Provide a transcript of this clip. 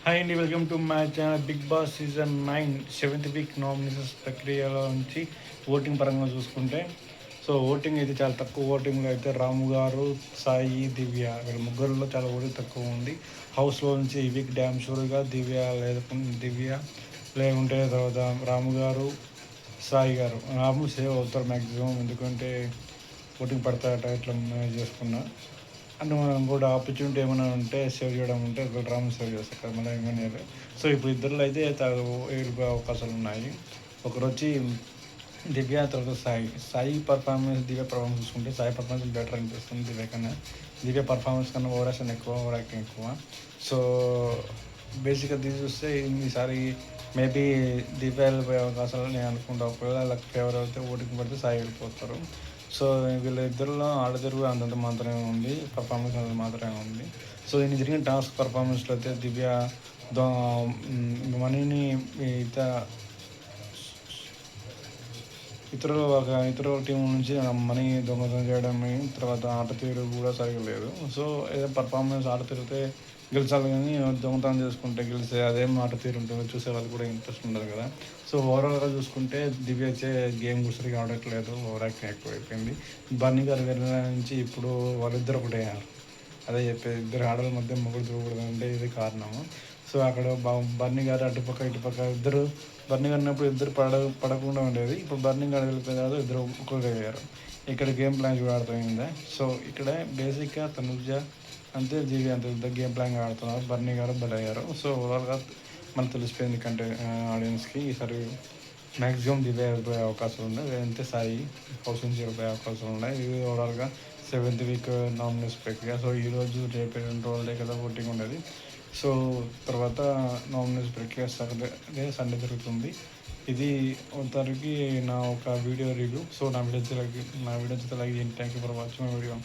Hi అండి, welcome to my channel. Bigg Boss season 9 seventh week nominations ప్రక్రియలో నుంచి voting పరంగా చూసుకుంటే, సో ఓటింగ్ అయితే చాలా తక్కువ. ఓటింగ్లో అయితే రాము గారు, సాయి, దివ్య వీళ్ళ ముగ్గురులో చాలా ఓటింగ్ తక్కువ ఉంది. హౌస్లో నుంచి ఈ వీక్ డ్యామ్ షూర్గా దివ్య లేకుంటే తర్వాత రాము గారు, సాయి గారు. రాము సేవ్ అవుతారు మ్యాక్సిమం, ఎందుకంటే ఓటింగ్ పడతాయట ఇట్లా మేనేజ్ చేసుకున్నా. అండ్ మనం కూడా ఆపర్చునిటీ ఏమైనా ఉంటే సేవ్ చేయడం ఉంటే ఒకవేళ రామ్ సేవ్ చేస్తారు కదా, మళ్ళీ ఏమైనా. సో ఇప్పుడు ఇద్దరులో అయితే ఏడుపే అవకాశాలు ఉన్నాయి. ఒకరు వచ్చి దివ్య, తర్వాత సాయి పర్ఫార్మెన్స్, దివ్య పర్ఫార్మెన్స్ చూసుకుంటే సాయి పర్ఫార్మెన్స్ బెటర్ అనిపిస్తుంది దివ్య కన్నా. దివ్య పర్ఫార్మెన్స్ కన్నా ఓవర్ యాక్టింగ్ ఎక్కువ. సో బేసిక్గా దీన్ని చూస్తే ఈసారి మేబీ దివ్య వెళ్ళిపోయే అవకాశాలు నేను అనుకుంటా. ఒకవేళ వాళ్ళకి ఫేవర్ అయితే ఓటింగ్ పడితే సాయి వెళ్ళిపోతారు. సో వీళ్ళిద్దరిలో ఆడతిరుగు అంతంత మాత్రమే ఉంది, పర్ఫార్మెన్స్ అంత మాత్రమే ఉంది. సో దీన్ని జరిగిన టాస్క్ పర్ఫార్మెన్స్లో అయితే దివ్య దో మనీని ఇత ఇతరుల టీం నుంచి మనీ దొంగతనం చేయడం, తర్వాత ఆట తీరు కూడా సరిగా లేదు. సో ఏదో పర్ఫార్మెన్స్ ఆట తీరితే గెలిచాలి, కానీ దొంగతనం చేసుకుంటే గెలిస్తే అదేం ఆట తీరు ఉంటుందో చూసే వాళ్ళు కూడా ఇంట్రెస్ట్ ఉండదు కదా. సో ఓవరాల్గా చూసుకుంటే దివ్య వచ్చే గేమ్ కూడా సరిగా ఆడట్లేదు, ఓవర్ యాక్టింగ్ ఎక్కువైపోయింది. బన్నీ గారు వెళ్ళిన నుంచి ఇప్పుడు వాళ్ళిద్దరు ఒకటే. అదే చెప్పేది, ఇద్దరు ఆడల మధ్య మొగుడు దూకూడదు అంటే ఇది కారణము. సో అక్కడ బన్నీ గారు అటుపక్క ఇటుపక్క ఇద్దరు, బర్నీ అన్నప్పుడు ఇద్దరు పడకుండా ఉండేది. ఇప్పుడు బర్నీ గారు వెళ్ళిపోయిన తర్వాత ఇద్దరు ఒక్కరు అయ్యారు. ఇక్కడ గేమ్ ప్లాన్ కూడా అర్థమైందా. సో ఇక్కడ బేసిక్గా తనుజ అంతే, జీవి అంతే, ఇద్దరు గేమ్ ప్లాన్ ఆడుతున్నారు. బర్నీ గారు బలయ్యారు. సో ఓవరాల్గా మనకు తెలిసిపోయింది ఆడియన్స్కి ఈసారి మ్యాక్సిమం దివే వెళ్ళిపోయే అవకాశాలు ఉన్నాయి, లేదంటే సాయి హౌస్ నుంచి వెళ్ళిపోయే అవకాశాలు ఉన్నాయి. ఇది ఓవరాల్గా సెవెంత్ వీక్ నామినేషన్ ప్రక్రియ. సో ఈరోజు రేపు 2 రోజులే కదా ఓటింగ్ ఉండేది. సో తర్వాత నామినేషన్ ప్రక్రియ సండే జరుగుతుంది. ఇది ఒకసారికి నా ఒక వీడియో రివ్యూ. సో నా వీడియో లైక్ చేయండి. Thank you for watching my video.